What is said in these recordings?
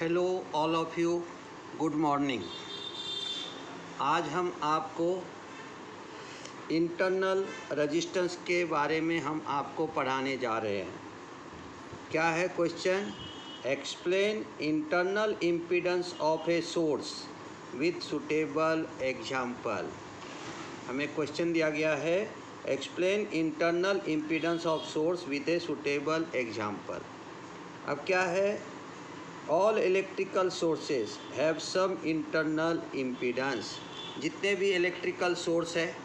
Hello all of you, good morning. आज हम आपको इंटरनल रेजिस्टेंस के बारे में हम आपको पढ़ाने जा रहे हैं। क्या है question? Explain internal impedance of a source with suitable example. हमें क्वेश्चन दिया गया है, explain internal impedance of source with a suitable example. अब क्या है? All electrical sources have some internal impedance. जितने भी इलेक्ट्रिकल सोर्स है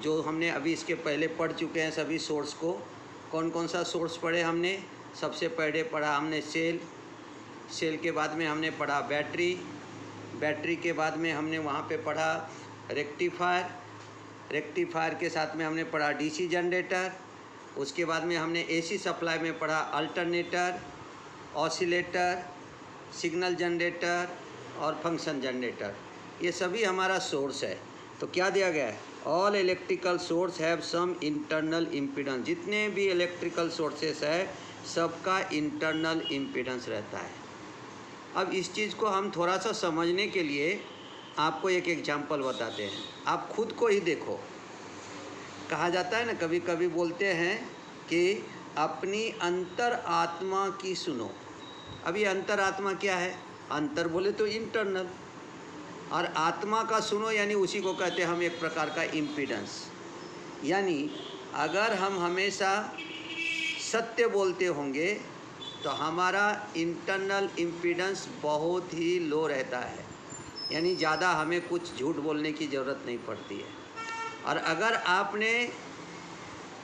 जो हमने अभी इसके पहले पढ़ चुके हैं, सभी सोर्स को। कौन कौन सा सोर्स पढ़े हमने? सबसे पहले पढ़ा हमने सेल के बाद में हमने पढ़ा बैटरी के बाद में हमने वहाँ पे पढ़ा रेक्टिफायर के साथ में हमने पढ़ा डीसी जनरेटर। उसके बाद में हमने एसी सप्लाई में पढ़ा अल्टरनेटर, ऑसिलेटर, सिग्नल जनरेटर और फंक्शन जनरेटर। ये सभी हमारा सोर्स है। तो क्या दिया गया है? All electrical source have some internal impedance. जितने भी इलेक्ट्रिकल सोर्सेस है सबका इंटरनल इम्पीडेंस रहता है। अब इस चीज़ को हम थोड़ा सा समझने के लिए आपको एक एग्जांपल बताते हैं। आप खुद को ही देखो। कहा जाता है ना, कभी कभी बोलते हैं कि अपनी अंतर आत्मा की सुनो। अब ये अंतर आत्मा क्या है? अंतर बोले तो इंटरनल, और आत्मा का सुनो यानी उसी को कहते हैं हम एक प्रकार का इम्पीडेंस। यानी अगर हम हमेशा सत्य बोलते होंगे तो हमारा इंटरनल इम्पीडेंस बहुत ही लो रहता है, यानी ज़्यादा हमें कुछ झूठ बोलने की ज़रूरत नहीं पड़ती है। और अगर आपने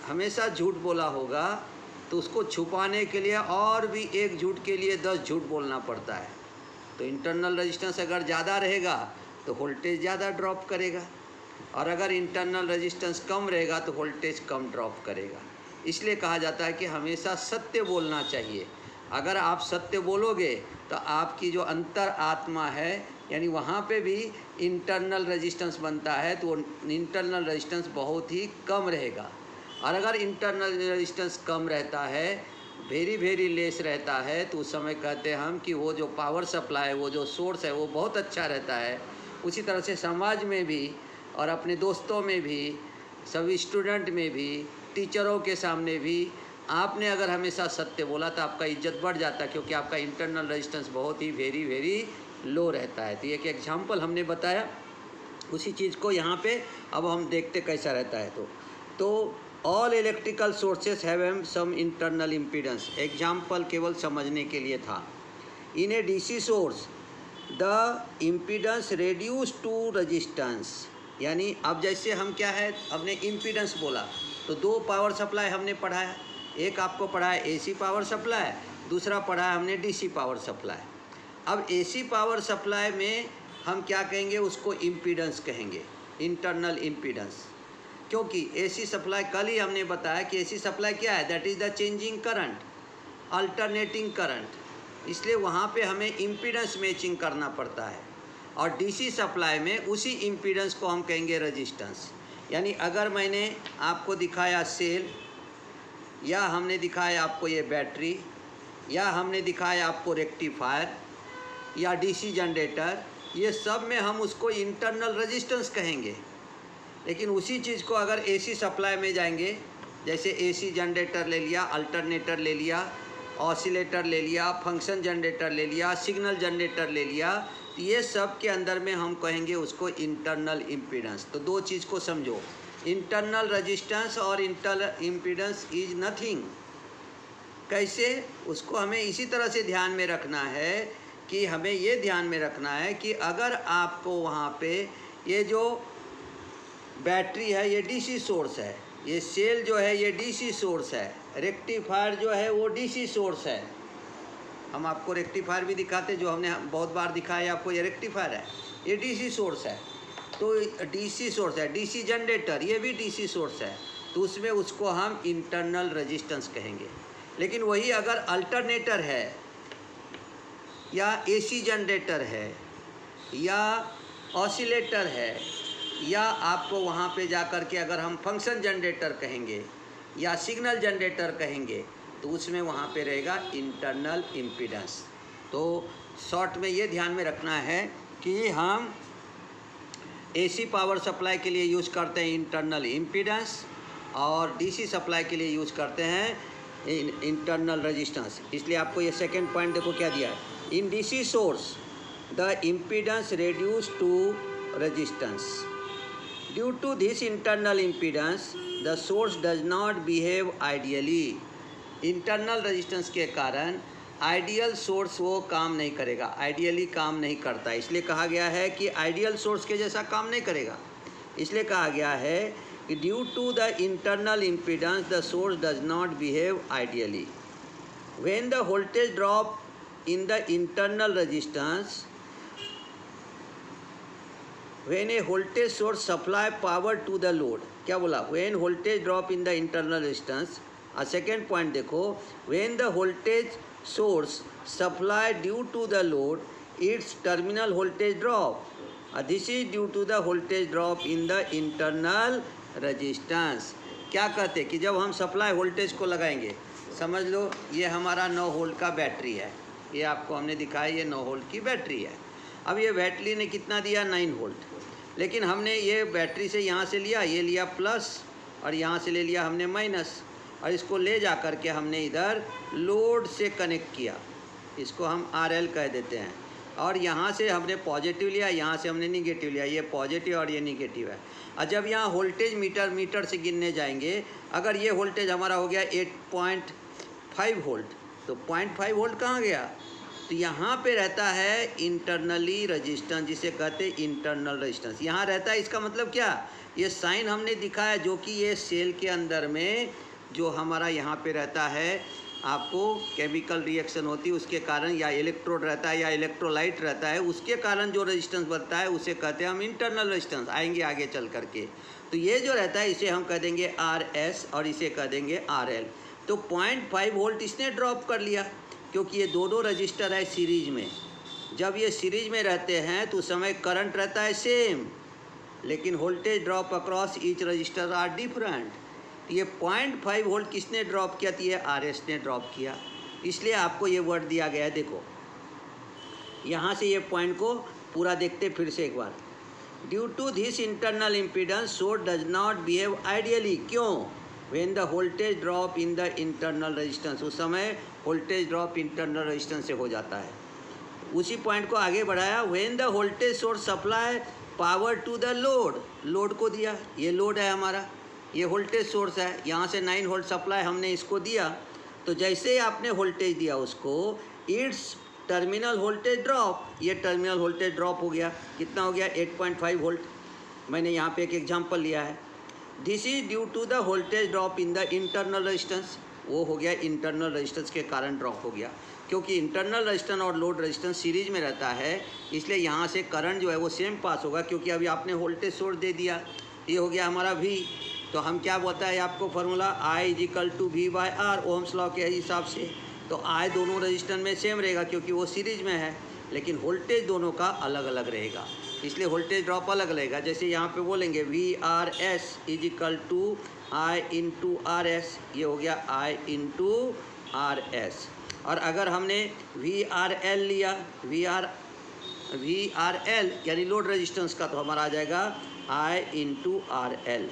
हमेशा झूठ बोला होगा तो उसको छुपाने के लिए और भी एक झूठ के लिए 10 झूठ बोलना पड़ता है। तो इंटरनल रेजिस्टेंस अगर ज़्यादा रहेगा तो वोल्टेज ज़्यादा ड्रॉप करेगा, और अगर इंटरनल रेजिस्टेंस कम रहेगा तो वोल्टेज कम ड्रॉप करेगा। इसलिए कहा जाता है कि हमेशा सत्य बोलना चाहिए। अगर आप सत्य बोलोगे तो आपकी जो अंतर आत्मा है यानी वहाँ पे भी इंटरनल रेजिस्टेंस बनता है, तो इंटरनल रेजिस्टेंस बहुत ही कम रहेगा। और अगर इंटरनल रेजिस्टेंस कम रहता है, वेरी लेस रहता है, तो उस समय कहते हैं हम कि वो जो पावर सप्लाई है, वो जो सोर्स है वो बहुत अच्छा रहता है। उसी तरह से समाज में भी और अपने दोस्तों में भी, सभी स्टूडेंट में भी, टीचरों के सामने भी आपने अगर हमेशा सत्य बोला तो आपका इज्जत बढ़ जाता है, क्योंकि आपका इंटरनल रेजिस्टेंस बहुत ही वेरी लो रहता है। तो एक एग्जाम्पल हमने बताया, उसी चीज़ को यहाँ पे अब हम देखते कैसा रहता है। तो all electrical sources have some internal impedance. Example केवल समझने के लिए था। In a DC source the impedance reduce to resistance. यानी अब जैसे हम क्या है, हमने इम्पीडेंस बोला तो 2 पावर सप्लाई हमने पढ़ा है। एक आपको पढ़ा है एसी पावर सप्लाई, दूसरा पढ़ा है हमने डीसी पावर सप्लाई। अब एसी पावर सप्लाई में हम क्या कहेंगे? उसको इम्पीडेंस कहेंगे, इंटरनल इम्पीडेंस। क्योंकि एसी सप्लाई, कल ही हमने बताया कि एसी सप्लाई क्या है? That is the changing current, alternating current. इसलिए वहाँ पे हमें इम्पीडेंस मैचिंग करना पड़ता है। और डीसी सप्लाई में उसी इम्पीडेंस को हम कहेंगे रेजिस्टेंस। यानी अगर मैंने आपको दिखाया सेल, या हमने दिखाया आपको ये बैटरी, या हमने दिखाया आपको रेक्टिफायर या डीसी जनरेटर, ये सब में हम उसको इंटरनल रेजिस्टेंस कहेंगे। लेकिन उसी चीज़ को अगर एसी सप्लाई में जाएंगे, जैसे एसी जनरेटर ले लिया, अल्टरनेटर ले लिया, ऑसिलेटर ले लिया, फंक्शन जनरेटर ले लिया, सिग्नल जनरेटर ले लिया, तो ये सब के अंदर में हम कहेंगे उसको इंटरनल इम्पीडेंस। तो 2 चीज़ को समझो, इंटरनल रेजिस्टेंस और इंटरनल इम्पीडेंस इज नथिंग। कैसे? उसको हमें इसी तरह से ध्यान में रखना है कि हमें ये ध्यान में रखना है कि अगर आपको वहाँ पे ये जो बैटरी है ये डीसी सोर्स है, ये सेल जो है ये डीसी सोर्स है, रेक्टिफायर जो है वो डीसी सोर्स है। हम आपको रेक्टिफायर भी दिखाते, जो हमने बहुत बार दिखाया आपको, ये रेक्टिफायर है, ये डीसी सोर्स है। तो डीसी सोर्स है, डीसी जनरेटर ये भी डीसी सोर्स है, तो उसमें उसको हम इंटरनल रेजिस्टेंस कहेंगे। लेकिन वही अगर अल्टरनेटर है या एसी जनरेटर है या ऑसिलेटर है, या आपको वहाँ पे जा कर के अगर हम फंक्शन जनरेटर कहेंगे या सिग्नल जनरेटर कहेंगे, तो उसमें वहाँ पे रहेगा इंटरनल इम्पीडेंस। तो शॉर्ट में ये ध्यान में रखना है कि हम एसी पावर सप्लाई के लिए यूज़ करते हैं इंटरनल इम्पीडेंस और डीसी सप्लाई के लिए यूज़ करते हैं इंटरनल रेजिस्टेंस। इसलिए आपको ये सेकंड पॉइंट देखो क्या दिया है, in DC source the impedance reduce to resistance due to this internal impedance the source does not behave ideally. Internal resistance के कारण आइडियल सोर्स वो काम नहीं करेगा, आइडियली काम नहीं करता, इसलिए कहा गया है कि आइडियल सोर्स के जैसा काम नहीं करेगा। इसलिए कहा गया है कि due to the internal impedance the source does not behave ideally. When the voltage drop in the internal resistance, when a voltage source supply power to the load, क्या बोला, when voltage drop in the internal resistance. और second point देखो, when the voltage source supply due to the load its terminal voltage drop, this is due to the voltage drop in the internal resistance। क्या कहते हैं कि जब हम supply voltage को लगाएंगे, समझ लो ये हमारा 9 वोल्ट का बैटरी है, ये आपको हमने दिखाया ये 9 वोल्ट की बैटरी है। अब ये बैटरी ने कितना दिया, 9 वोल्ट, लेकिन हमने ये बैटरी से यहाँ से लिया, ये लिया प्लस और यहाँ से ले लिया हमने माइनस, और इसको ले जा कर के हमने इधर लोड से कनेक्ट किया, इसको हम RL कह देते हैं, और यहाँ से हमने पॉजिटिव लिया, यहाँ से हमने निगेटिव लिया, ये पॉजिटिव और ये निगेटिव है। और जब यहाँ वोल्टेज मीटर से गिनने जाएंगे, अगर ये वोल्टेज हमारा हो गया 8.5 वोल्ट, तो 0.5 वोल्ट कहाँ गया, तो यहाँ पे रहता है इंटरनली रेजिस्टेंस, जिसे कहते हैं इंटरनल रेजिस्टेंस, यहाँ रहता है। इसका मतलब क्या, ये साइन हमने दिखाया जो कि ये सेल के अंदर में जो हमारा यहाँ पे रहता है, आपको केमिकल रिएक्शन होती है उसके कारण, या इलेक्ट्रोड रहता है या इलेक्ट्रोलाइट रहता है, उसके कारण जो रेजिस्टेंस बनता है उसे कहते हैं हम इंटरनल रेजिस्टेंस, आएंगे आगे चल करके। तो ये जो रहता है इसे हम कह देंगे RS और इसे कह देंगे RL। तो 0.5 वोल्ट इसने ड्रॉप कर लिया, क्योंकि ये दो रजिस्टर है सीरीज में। जब ये सीरीज में रहते हैं तो उस समय करंट रहता है सेम, लेकिन voltage drop across each resistor are different. ये 0.5 वोल्ट किसने ड्रॉप किया, तो ये RS ने ड्रॉप किया, इसलिए आपको ये वर्ड दिया गया है। देखो यहाँ से ये पॉइंट को पूरा देखते फिर से एक बार, due to this internal impedance source does not behave ideally. क्यों, when the voltage drop in the internal resistance, उस समय वोल्टेज ड्रॉप इंटरनल रेजिस्टेंस से हो जाता है। उसी पॉइंट को आगे बढ़ाया, when the voltage source supply power to the load, load को दिया, ये लोड है हमारा, ये वोल्टेज सोर्स है, यहाँ से 9 वोल्ट सप्लाई हमने इसको दिया, तो जैसे ही आपने वोल्टेज दिया उसको, इट्स टर्मिनल वोल्टेज ड्रॉप, ये टर्मिनल वोल्टेज ड्रॉप हो गया, कितना हो गया 8.5 वोल्ट। मैंने यहाँ पे एक एग्जांपल लिया है, this is due to the voltage drop in the internal resistance, वो हो गया इंटरनल रेजिस्टेंस के कारण ड्रॉप हो गया, क्योंकि इंटरनल रेजिस्टेंस और लोड रेजिस्टेंस सीरीज में रहता है, इसलिए यहाँ से करंट जो है वो सेम पास होगा, क्योंकि अभी आपने वोल्टेज सोर्स दे दिया, ये हो गया हमारा V। तो हम क्या बताए आपको formula, I = V/R, Ohm's law के हिसाब से। तो I दोनों रेजिस्टेंस में सेम रहेगा क्योंकि वो सीरीज में है, लेकिन वोल्टेज दोनों का अलग अलग रहेगा, इसलिए वोल्टेज ड्रॉप अलग रहेगा। जैसे यहाँ पे बोलेंगे VRS = I × RS, ये हो गया I × RS। और अगर हमने VRL लिया, VRL यानी लोड रेजिस्टेंस का, तो हमारा आ जाएगा I × RL।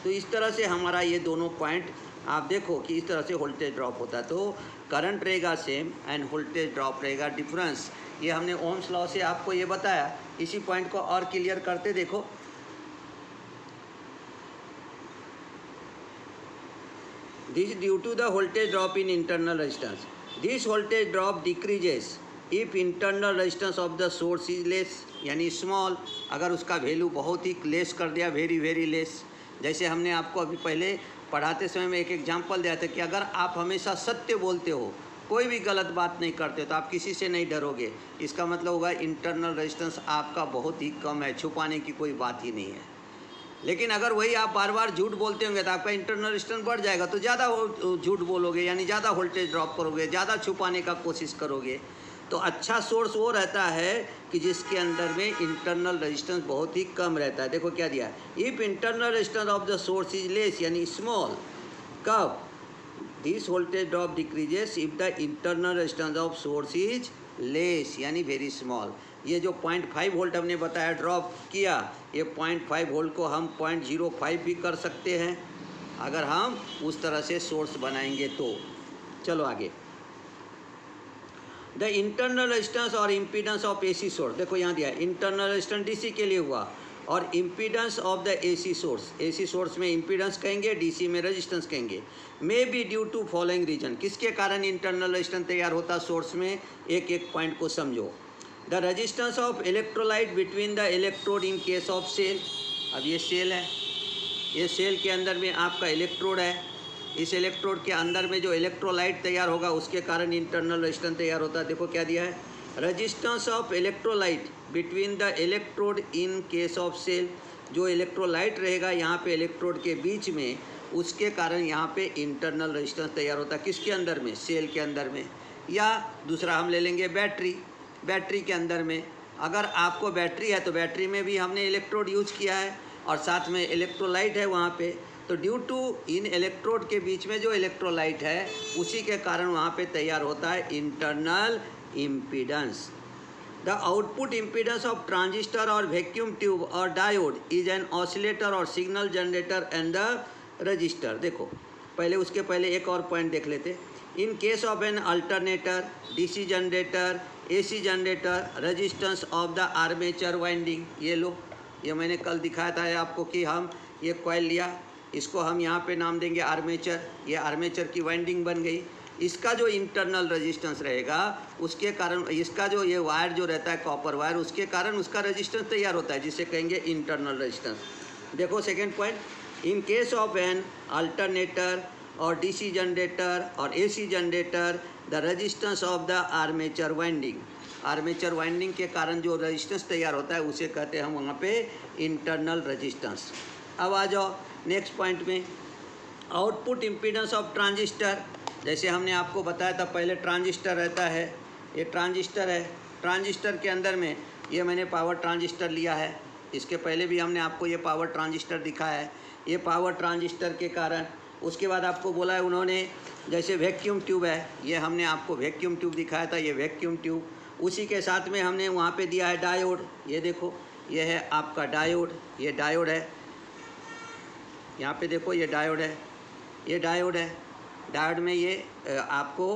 तो इस तरह से हमारा ये दोनों पॉइंट आप देखो कि इस तरह से वोल्टेज ड्रॉप होता है, तो करंट रहेगा सेम एंड वोल्टेज ड्रॉप रहेगा डिफरेंस। ये हमने ओम्स लॉ से आपको ये बताया। इसी पॉइंट को और क्लियर करते देखो, this due to the voltage drop in internal resistance, this voltage drop decreases if internal resistance of the source is less, यानी स्मॉल, अगर उसका वैल्यू बहुत ही लेस कर दिया, वेरी वेरी लेस। जैसे हमने आपको अभी पहले पढ़ाते समय में एक एग्जांपल दिया था कि अगर आप हमेशा सत्य बोलते हो, कोई भी गलत बात नहीं करते हो, तो आप किसी से नहीं डरोगे, इसका मतलब होगा इंटरनल रेजिस्टेंस आपका बहुत ही कम है, छुपाने की कोई बात ही नहीं है। लेकिन अगर वही आप बार बार झूठ बोलते होंगे तो आपका इंटरनल रेजिस्टेंस बढ़ जाएगा, तो ज़्यादा झूठ बोलोगे, यानी ज़्यादा वोल्टेज ड्रॉप करोगे, ज़्यादा छुपाने का कोशिश करोगे। तो अच्छा सोर्स वो रहता है कि जिसके अंदर में इंटरनल रेजिस्टेंस बहुत ही कम रहता है। देखो क्या दिया, if internal resistance of the source is less, यानी स्मॉल, कब this voltage drop decreases if the internal resistance of source is less यानी वेरी स्मॉल। ये जो 0.5 वोल्ट हमने बताया ड्रॉप किया, ये 0.5 वोल्ट को हम 0.05 भी कर सकते हैं अगर हम उस तरह से सोर्स बनाएंगे तो। चलो आगे। द इंटरनल रेजिस्टेंस और इम्पीडेंस ऑफ एसी सोर्स, देखो यहाँ दिया है इंटरनल रेजिस्टेंस डीसी के लिए हुआ और impedance of the AC source, AC source में इम्पीडेंस कहेंगे, डीसी में रेजिस्टेंस कहेंगे। May be due to following reason, किसके कारण इंटरनल रेजिस्टेंस तैयार होता सोर्स में, एक एक पॉइंट को समझो। The resistance of electrolyte between the electrode in case of cell, अब ये सेल है, ये सेल के अंदर में आपका इलेक्ट्रोड है, इस इलेक्ट्रोड के अंदर में जो इलेक्ट्रोलाइट तैयार होगा उसके कारण इंटरनल रेजिस्टेंस तैयार होता है। देखो क्या दिया है, resistance of electrolyte between the electrode in case of cell, जो इलेक्ट्रोलाइट रहेगा यहाँ पे इलेक्ट्रोड के बीच में, उसके कारण यहाँ पे इंटरनल रेजिस्टेंस तैयार होता है। किसके अंदर में, सेल के अंदर में। या दूसरा हम ले लेंगे बैटरी, बैटरी के अंदर में, अगर आपको बैटरी है तो बैटरी में भी हमने इलेक्ट्रोड यूज किया है और साथ में इलेक्ट्रोलाइट है वहाँ पे, तो ड्यू टू इन इलेक्ट्रोड के बीच में जो इलेक्ट्रोलाइट है उसी के कारण वहाँ पे तैयार होता है internal impedance. The output impedance of transistor और वैक्यूम ट्यूब और डायोड इज एन ऑसिलेटर और signal generator and the register. देखो पहले उसके पहले एक और पॉइंट देख लेते। इन case of an alternator, DC generator, AC generator, resistance of the armature winding, ये लो, ये मैंने कल दिखाया था आपको कि हम ये कॉइल लिया, इसको हम यहाँ पे नाम देंगे आर्मेचर, ये आर्मेचर की वाइंडिंग बन गई। इसका जो इंटरनल रेजिस्टेंस रहेगा उसके कारण, इसका जो ये वायर जो रहता है कॉपर वायर, उसके कारण उसका रेजिस्टेंस तैयार होता है जिसे कहेंगे इंटरनल रेजिस्टेंस। देखो second point, in case of an alternator और डीसी जनरेटर और AC generator the resistance of the armature winding, armature winding के कारण जो रेजिस्टेंस तैयार होता है उसे कहते हैं हम वहाँ पे इंटरनल रेजिस्टेंस। अब आ जाओ नेक्स्ट पॉइंट में, आउटपुट इम्पीडेंस ऑफ ट्रांजिस्टर। जैसे हमने आपको बताया था पहले ट्रांजिस्टर रहता है, ये ट्रांजिस्टर है, ट्रांजिस्टर के अंदर में ये मैंने पावर ट्रांजिस्टर लिया है, इसके पहले भी हमने आपको ये पावर ट्रांजिस्टर दिखाया है। ये पावर ट्रांजिस्टर के कारण, उसके बाद आपको बोला है उन्होंने जैसे वैक्यूम ट्यूब है, ये हमने आपको वैक्यूम ट्यूब दिखाया था, ये वैक्यूम ट्यूब, उसी के साथ में हमने वहाँ पे दिया है डायोड, ये देखो ये है आपका डायोड, ये डायोड है, यहाँ पे देखो ये डायोड है, ये डायोड है, डायोड में ये आपको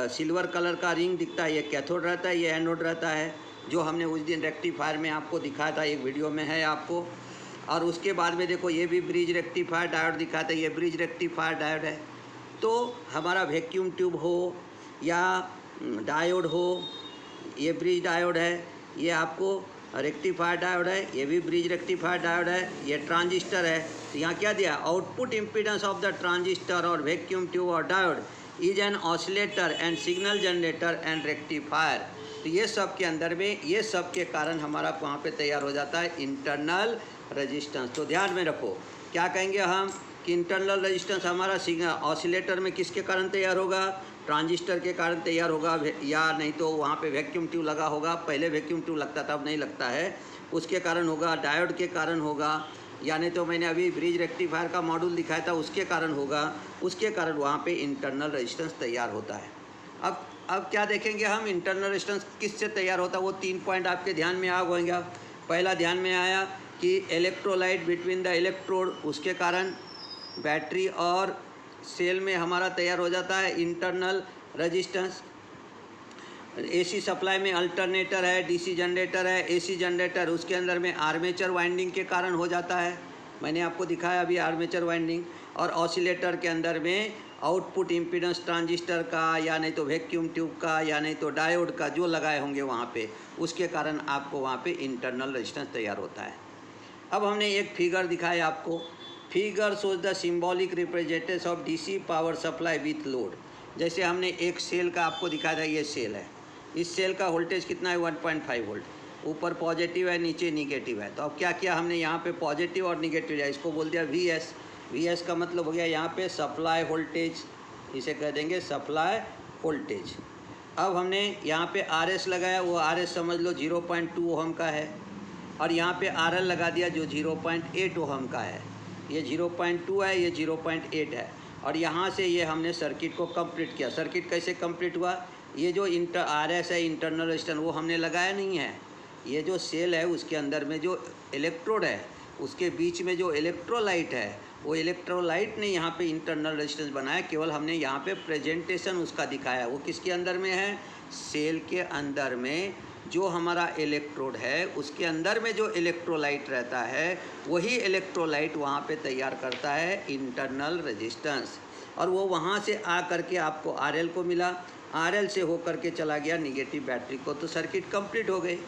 सिल्वर कलर का रिंग दिखता है, ये कैथोड रहता है, ये एनोड रहता है, जो हमने उस दिन रेक्टिफायर में आपको दिखाया था, एक वीडियो में है आपको। और उसके बाद में देखो ये भी ब्रिज रेक्टिफायर डायोड दिखाया था, ये ब्रिज रेक्टिफायर डायोड है। तो हमारा वैक्यूम ट्यूब हो या डायोड हो, ये ब्रिज डायोड है, ये आपको रेक्टिफायर डायोड है, ये भी ब्रिज रेक्टिफायर डायोड है, ये ट्रांजिस्टर है। तो यहाँ क्या दिया, output impedance of the transistor और वैक्यूम ट्यूब और diode is an oscillator and signal generator and rectifier. तो ये सब के अंदर में, ये सब के कारण हमारा वहाँ पे तैयार हो जाता है इंटरनल रेजिस्टेंस। तो ध्यान में रखो क्या कहेंगे हम कि इंटरनल रेजिस्टेंस हमारा ऑसिलेटर में किसके कारण तैयार होगा, ट्रांजिस्टर के कारण तैयार होगा, या नहीं तो वहाँ पे वैक्यूम ट्यूब लगा होगा, पहले वैक्यूम ट्यूब लगता था अब नहीं लगता है, उसके कारण होगा, डायोड के कारण होगा, या नहीं तो मैंने अभी ब्रिज रेक्टिफायर का मॉड्यूल दिखाया था उसके कारण होगा, उसके कारण वहाँ पे इंटरनल रेजिस्टेंस तैयार होता है। अब क्या देखेंगे हम, इंटरनल रेजिस्टेंस किससे तैयार होता है, वो 3 पॉइंट आपके ध्यान में आ गएंगे। पहला ध्यान में आया कि इलेक्ट्रोलाइट बिटवीन द इलेक्ट्रोड, उसके कारण बैटरी और सेल में हमारा तैयार हो जाता है इंटरनल रेजिस्टेंस। एसी सप्लाई में अल्टरनेटर है, डीसी जनरेटर है, एसी जनरेटर, उसके अंदर में आर्मेचर वाइंडिंग के कारण हो जाता है, मैंने आपको दिखाया अभी आर्मेचर वाइंडिंग। और ऑसिलेटर के अंदर में आउटपुट इम्पीडेंस ट्रांजिस्टर का, या नहीं तो वैक्यूम ट्यूब का, या नहीं तो डायोड का जो लगाए होंगे वहाँ पे, उसके कारण आपको वहाँ पे इंटरनल रेजिस्टेंस तैयार होता है। अब हमने एक फिगर दिखाया आपको, figure shows the symbolic representation of DC power supply with load. जैसे हमने एक सेल का आपको दिखाया था, ये सेल है, इस सेल का वोल्टेज कितना है 1.5 वोल्ट, ऊपर पॉजिटिव है नीचे निगेटिव है। तो अब क्या किया हमने, यहाँ पे पॉजिटिव और निगेटिव है, इसको बोल दिया वीएस। वीएस का मतलब हो गया यहाँ पे सप्लाई वोल्टेज, इसे कह देंगे सप्लाई वोल्टेज। अब हमने यहाँ पे आरएस लगाया, वो आरएस समझ लो 0.2 ओहम का है, और यहाँ पे आरएल लगा दिया जो 0.8 ओहम का है, ये 0.2 है, ये 0.8 है। और यहाँ से ये हमने सर्किट को कंप्लीट किया। सर्किट कैसे कंप्लीट हुआ, ये जो RS है इंटरनल रेजिस्टेंस वो हमने लगाया नहीं है। ये जो सेल है उसके अंदर में जो इलेक्ट्रोड है उसके बीच में जो इलेक्ट्रोलाइट है वो इलेक्ट्रोलाइट ने यहाँ पे इंटरनल रेजिस्टेंस बनाया, केवल हमने यहाँ पे प्रेजेंटेशन उसका दिखाया। वो किसके अंदर में है? सेल के अंदर में जो हमारा इलेक्ट्रोड है उसके अंदर में जो इलेक्ट्रोलाइट रहता है वही इलेक्ट्रोलाइट वहाँ पे तैयार करता है इंटरनल रेजिस्टेंस, और वो वहाँ से आ करके आपको RL को मिला, RL से होकर के चला गया निगेटिव बैटरी को, तो सर्किट कंप्लीट हो गई।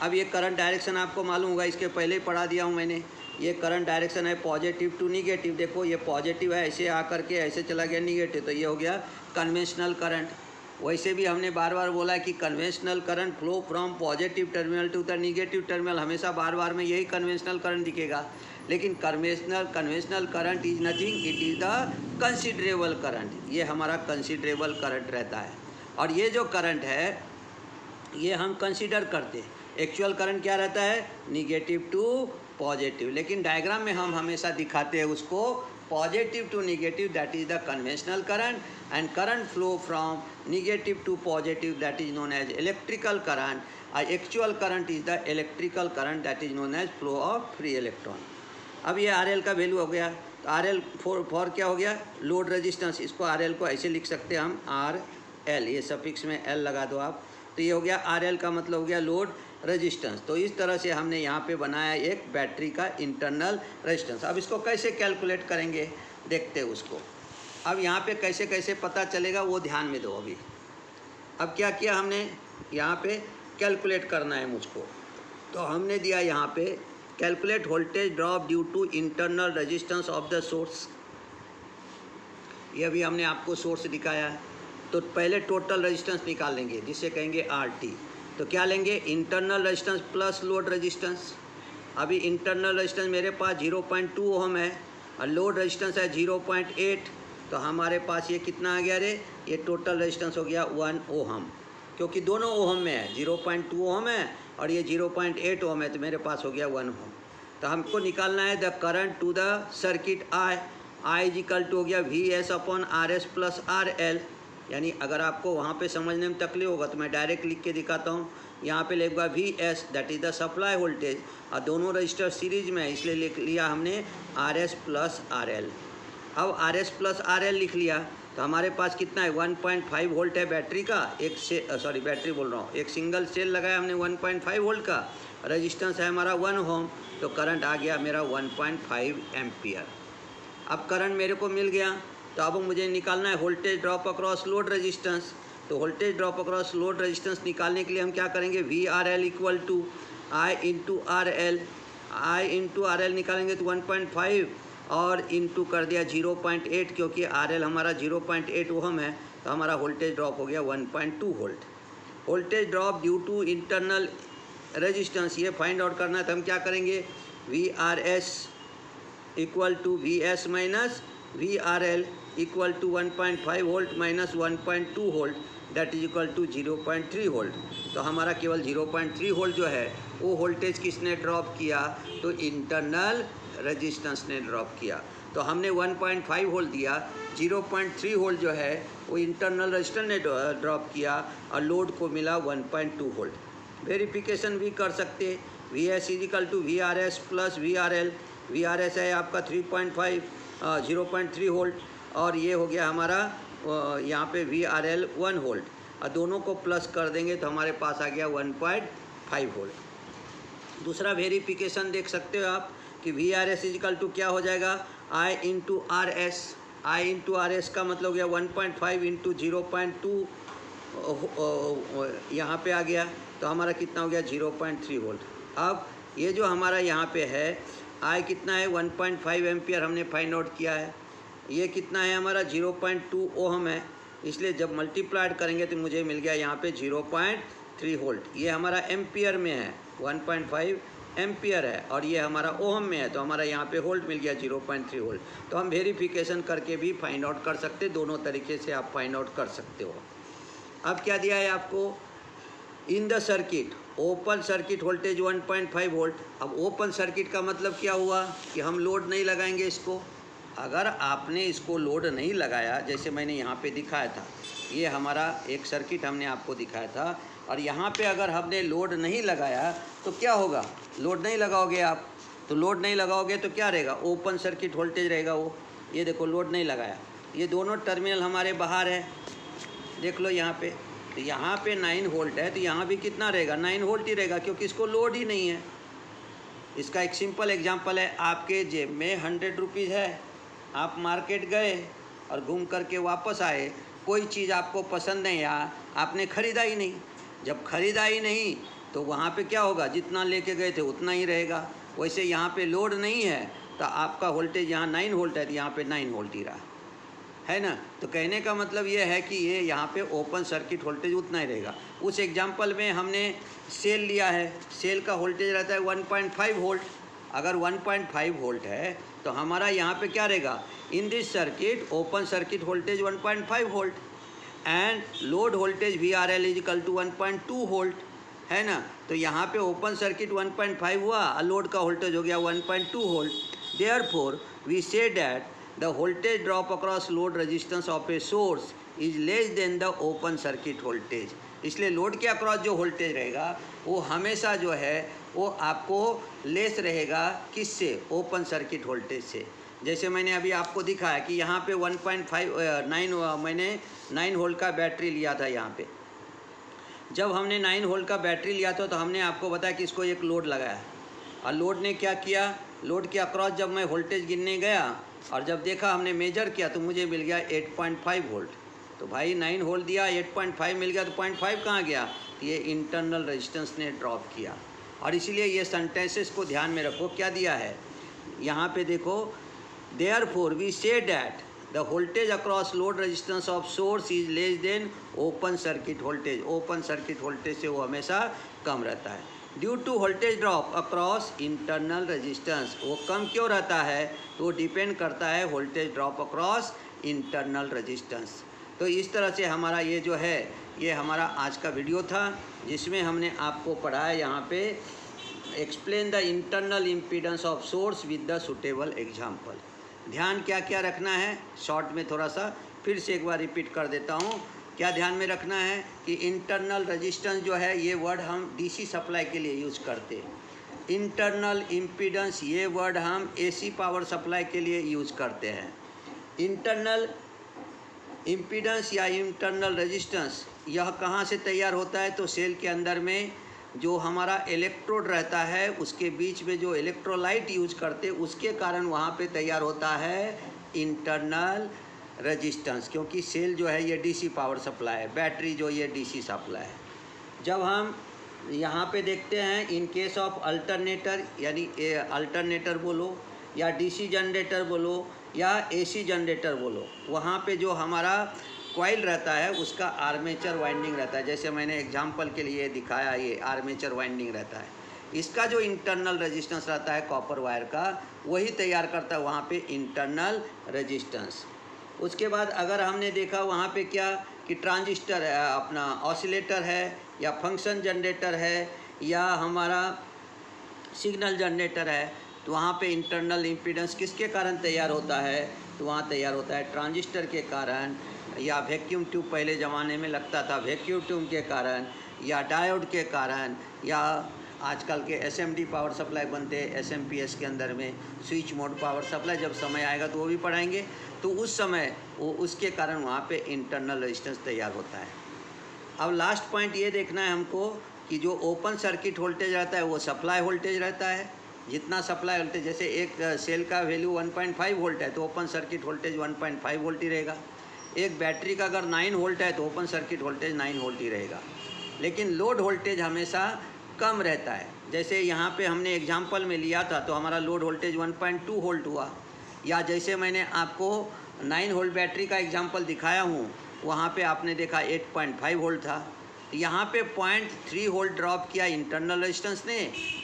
अब ये करंट डायरेक्शन आपको मालूम होगा, इसके पहले ही पढ़ा दिया हूँ मैंने। ये करंट डायरेक्शन है पॉजिटिव टू निगेटिव। देखो ये पॉजिटिव है, ऐसे आकर के ऐसे चला गया निगेटिव, तो ये हो गया कन्वेंशनल करंट। वैसे भी हमने बार बार बोला कि conventional current flow from positive terminal to the negative terminal, हमेशा बार बार में यही कन्वेंशनल करंट दिखेगा। लेकिन conventional current is nothing, it is the considerable current. ये हमारा कंसिडरेबल करंट रहता है, और ये जो करंट है ये हम कंसीडर करते हैं। एक्चुअल करंट क्या रहता है? निगेटिव टू पॉजिटिव, लेकिन डायग्राम में हम हमेशा दिखाते हैं उसको positive to negative, that is the conventional current, and current flow from negative to positive, that is known as electrical current. Actual current is the electrical current, that is known as flow of free electron. अब ये RL का value हो गया, तो RL for क्या हो गया? Load resistance. इसको RL को ऐसे लिख सकते हैं हम RL, ये सफिक्स में L लगा दो आप, तो ये हो गया RL का मतलब हो गया लोड रेजिस्टेंस। तो इस तरह से हमने यहाँ पे बनाया एक बैटरी का इंटरनल रेजिस्टेंस। अब इसको कैसे कैलकुलेट करेंगे देखते हैं उसको। अब यहाँ पे कैसे कैसे पता चलेगा वो ध्यान में दो अभी। अब क्या किया हमने, यहाँ पे कैलकुलेट करना है मुझको, तो हमने दिया यहाँ पे calculate voltage drop due to internal resistance of the source. ये अभी हमने आपको सोर्स दिखाया है, तो पहले टोटल रेजिस्टेंस निकाल लेंगे जिसे कहेंगे RT। तो क्या लेंगे? Internal resistance plus load resistance. अभी इंटरनल रेजिस्टेंस मेरे पास 0.2 ओम है और लोड रेजिस्टेंस है 0.8, तो हमारे पास ये कितना आ गया रे? ये टोटल रेजिस्टेंस हो गया 1 ओम, क्योंकि दोनों ओम में है, 0.2 ओम है और ये 0.8 ओम है, तो मेरे पास हो गया 1 ओम। तो हमको निकालना है the current to the circuit I is equal to हो गया VS upon RS plus RL। यानी अगर आपको वहाँ पे समझने में तकलीफ होगा तो मैं डायरेक्ट लिख के दिखाता हूँ। यहाँ पे लिखूँगा VS, that is the supply voltage, और दोनों रजिस्टर सीरीज में है इसलिए लिख लिया हमने RS प्लस RL। अब RS प्लस RL लिख लिया तो हमारे पास कितना है? 1.5 वोल्ट है बैटरी का, बैटरी बोल रहा हूँ, एक सिंगल सेल लगाया हमने 1.5 वोल्ट का, रेजिस्टेंस है हमारा 1 ओम, तो करंट आ गया मेरा 1.5 एम्पियर। अब करंट मेरे को मिल गया, तो अब मुझे निकालना है voltage drop across load resistance. तो voltage drop across load resistance निकालने के लिए हम क्या करेंगे? VRL equal to I into RL निकालेंगे तो 1.5 और इंटू कर दिया 0.8, क्योंकि RL हमारा 0.8 ओम है, तो हमारा वोल्टेज ड्रॉप हो गया 1.2 volt. Voltage drop due to internal resistance ये फाइंड आउट करना है, तो हम क्या करेंगे? VRS equal to VS minus VRL equal to 1.5 volt minus 1.2 volt, that is equal to 0.3 volt. तो हमारा केवल 0.3 वोल्ट जो है वो वोल्टेज किसने ड्रॉप किया? तो इंटरनल रेजिस्टेंस ने ड्रॉप किया। तो हमने 1.5 वोल्ट दिया, 0.3 वोल्ट जो है वो इंटरनल रेजिस्टेंस ने ड्रॉप किया और लोड को मिला 1.2 वोल्ट। वेरिफिकेशन भी कर सकते, VS is equal to VRS plus VRL। VRS है आपका 0.3 वोल्ट और ये हो गया हमारा यहाँ पे VRL 1 वोल्ट, और दोनों को प्लस कर देंगे तो हमारे पास आ गया 1.5 वोल्ट। दूसरा वेरिफिकेशन देख सकते हो आप कि VRS इजिकल टू क्या हो जाएगा? I इंटू आर एस का मतलब हो गया 1.5 इंटू 0.2 यहाँ पे आ गया, तो हमारा कितना हो गया? 0.3 वोल्ट। अब ये जो हमारा यहाँ पे है I कितना है? 1.5 एम्पियर हमने फाइंड आउट किया है। ये कितना है हमारा? 0.2 ओम है, इसलिए जब मल्टीप्लाइड करेंगे तो मुझे मिल गया यहाँ पे 0.3 वोल्ट। ये हमारा एम्पियर में है, 1.5 एम्पियर है, और ये हमारा ओम में है, तो हमारा यहाँ पे वोल्ट मिल गया 0.3 वोल्ट। तो हम वेरिफिकेशन करके भी फाइंड आउट कर सकते, दोनों तरीके से आप फाइंड आउट कर सकते हो। अब क्या दिया है आपको? In the circuit open circuit voltage 1.5 volt. अब ओपन सर्किट का मतलब क्या हुआ कि हम लोड नहीं लगाएंगे इसको, अगर आपने इसको लोड नहीं लगाया, जैसे मैंने यहाँ पे दिखाया था, ये हमारा एक सर्किट हमने आपको दिखाया था, और यहाँ पे अगर हमने लोड नहीं लगाया तो क्या होगा? लोड नहीं लगाओगे आप, तो लोड नहीं लगाओगे तो क्या रहेगा? ओपन सर्किट वोल्टेज रहेगा वो। ये देखो लोड नहीं लगाया, ये दोनों टर्मिनल हमारे बाहर है, देख लो यहाँ पे। तो यहाँ पे 9 वोल्ट है, तो यहाँ भी कितना रहेगा? 9 वोल्ट ही रहेगा, क्योंकि इसको लोड ही नहीं है। इसका एक सिंपल एग्जांपल है, आपके जेब में 100 रुपीज़ है, आप मार्केट गए और घूम करके वापस आए, कोई चीज़ आपको पसंद नहीं आया, आपने ख़रीदा ही नहीं। जब ख़रीदा ही नहीं तो वहाँ पे क्या होगा? जितना लेके गए थे उतना ही रहेगा। वैसे यहाँ पे लोड नहीं है तो आपका वोल्टेज यहाँ 9 वोल्ट है, तो यहाँ पे 9 वोल्ट ही रहा है ना। तो कहने का मतलब ये है कि ये यहाँ पे ओपन सर्किट वोल्टेज उतना ही रहेगा। उस एग्जांपल में हमने सेल लिया है, सेल का वोल्टेज रहता है 1.5 वोल्ट। अगर 1.5 वोल्ट है तो हमारा यहाँ पे क्या रहेगा? In this circuit open circuit voltage 1.5 volt and load voltage VRL is equal to 1.2 volt, है ना। तो यहाँ पे ओपन सर्किट 1.5 हुआ और लोड का वोल्टेज हो गया 1.2 volt. Therefore we say that the voltage drop across load resistance of a source is less than the open circuit voltage। इसलिए लोड के अक्रॉस जो वोल्टेज रहेगा वो हमेशा जो है वो आपको लेस रहेगा, किससे? ओपन सर्किट वोल्टेज से। जैसे मैंने अभी आपको दिखाया कि यहाँ पे 1.59 मैंने 9 वोल्ट का बैटरी लिया था। यहाँ पे जब हमने 9 वोल्ट का बैटरी लिया था तो हमने आपको बताया कि इसको एक लोड लगाया, और लोड ने क्या किया? लोड के अक्रॉस जब मैं वोल्टेज गिनने गया और जब देखा, हमने मेजर किया तो मुझे मिल गया 8.5 वोल्ट। तो भाई 9 वोल्ट दिया, 8.5 मिल गया, तो 0.5 कहाँ गया? ये इंटरनल रेजिस्टेंस ने ड्रॉप किया। और इसीलिए ये सेंटेंसेस को ध्यान में रखो, क्या दिया है यहाँ पे देखो, therefore we say that the voltage across load resistance of source is less than open circuit voltage. Open circuit voltage से वो हमेशा कम रहता है। Due to voltage drop across internal resistance, वो कम क्यों रहता है? तो डिपेंड करता है voltage drop across internal resistance. तो इस तरह से हमारा ये जो है, ये हमारा आज का वीडियो था, जिसमें हमने आपको पढ़ाया यहाँ पे explain the internal impedance of source with the suitable example. ध्यान क्या क्या रखना है, शॉर्ट में थोड़ा सा फिर से एक बार रिपीट कर देता हूँ। क्या ध्यान में रखना है कि इंटरनल रेजिस्टेंस जो है, ये वर्ड हम डीसी सप्लाई के लिए यूज़ करते हैं। इंटरनल इम्पीडेंस, ये वर्ड हम एसी पावर सप्लाई के लिए यूज़ करते हैं। इंटरनल इम्पीडेंस या इंटरनल रेजिस्टेंस यह कहाँ से तैयार होता है? तो सेल के अंदर में जो हमारा इलेक्ट्रोड रहता है, उसके बीच में जो इलेक्ट्रोलाइट यूज करते हैं, उसके कारण वहाँ पे तैयार होता है इंटरनल रेजिस्टेंस। क्योंकि सेल जो है ये डीसी पावर सप्लाई है, बैटरी जो ये डीसी सप्लाई है। जब हम यहाँ पे देखते हैं इन केस ऑफ अल्टरनेटर, यानी अल्टरनेटर बोलो या डीसी जनरेटर बोलो या एसी जनरेटर बोलो, वहाँ पे जो हमारा कॉइल रहता है उसका आर्मेचर वाइंडिंग रहता है। जैसे मैंने एग्जांपल के लिए दिखाया, ये आर्मेचर वाइंडिंग रहता है। इसका जो इंटरनल रेजिस्टेंस रहता है कॉपर वायर का, वही तैयार करता है वहाँ पे इंटरनल रेजिस्टेंस। उसके बाद अगर हमने देखा वहाँ पे क्या कि ट्रांजिस्टर है, अपना ऑसिलेटर है, या फंक्शन जनरेटर है, या हमारा सिग्नल जनरेटर है, तो वहाँ पे इंटरनल इम्पीडेंस किसके कारण तैयार होता है? तो वहाँ तैयार होता है ट्रांजिस्टर के कारण, या वैक्यूम ट्यूब पहले ज़माने में लगता था, वैक्यूम ट्यूब के कारण, या डायोड के कारण, या आजकल के एसएमडी पावर सप्लाई बनते हैं एसएमपीएस के अंदर में, स्विच मोड पावर सप्लाई। जब समय आएगा तो वो भी पढ़ाएंगे। तो उस समय वो उसके कारण वहाँ पे इंटरनल रेजिस्टेंस तैयार होता है। अब लास्ट पॉइंट ये देखना है हमको कि जो ओपन सर्किट वोल्टेज रहता है वो सप्लाई वोल्टेज रहता है। जितना सप्लाई वोल्टेज, जैसे एक सेल का वैल्यू 1.5 वोल्ट है तो ओपन सर्किट वोल्टेज 1.5 वोल्ट ही रहेगा। एक बैटरी का अगर 9 वोल्ट है तो ओपन सर्किट वोल्टेज 9 वोल्ट ही रहेगा। लेकिन लोड वोल्टेज हमेशा कम रहता है। जैसे यहाँ पे हमने एग्जांपल में लिया था तो हमारा लोड वोल्टेज 1.2 वोल्ट हुआ, या जैसे मैंने आपको 9 वोल्ट बैटरी का एग्जांपल दिखाया हूँ, वहाँ पे आपने देखा 8.5 वोल्ट था। यहाँ पे 0.3 वोल्ट ड्रॉप किया इंटरनल रेजिस्टेंस ने,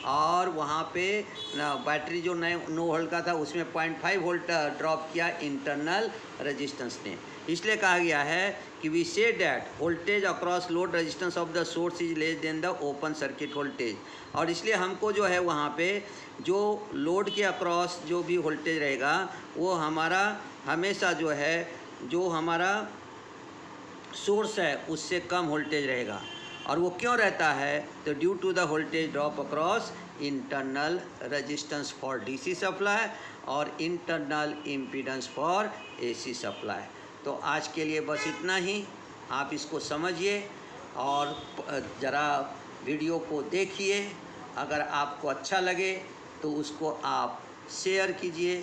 और वहाँ पे बैटरी जो 9 वोल्ट का था उसमें 0.5 वोल्ट ड्रॉप किया इंटरनल रेजिस्टेंस ने। इसलिए कहा गया है कि we say that voltage across load resistance of the source is less than the open circuit voltage. और इसलिए हमको जो है वहाँ पे जो लोड के अक्रॉस जो भी वोल्टेज रहेगा वो हमारा हमेशा जो है जो हमारा सोर्स है उससे कम वोल्टेज रहेगा। और वो क्यों रहता है? तो due to the voltage drop across internal resistance for DC supply और internal impedance for AC supply. तो आज के लिए बस इतना ही। आप इसको समझिए और ज़रा वीडियो को देखिए। अगर आपको अच्छा लगे तो उसको आप शेयर कीजिए,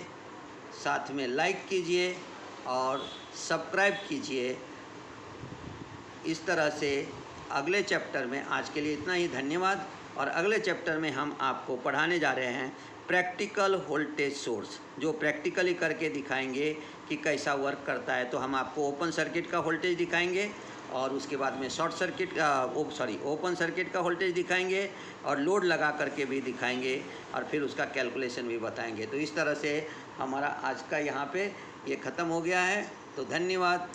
साथ में लाइक कीजिए और सब्सक्राइब कीजिए। इस तरह से अगले चैप्टर में, आज के लिए इतना ही, धन्यवाद। और अगले चैप्टर में हम आपको पढ़ाने जा रहे हैं प्रैक्टिकल वोल्टेज सोर्स, जो प्रैक्टिकली करके दिखाएंगे कि कैसा वर्क करता है। तो हम आपको ओपन सर्किट का वोल्टेज दिखाएंगे और उसके बाद में ओपन सर्किट का वोल्टेज दिखाएंगे और लोड लगा करके भी दिखाएंगे और फिर उसका कैलकुलेशन भी बताएंगे। तो इस तरह से हमारा आज का यहाँ पे ये ख़त्म हो गया है। तो धन्यवाद।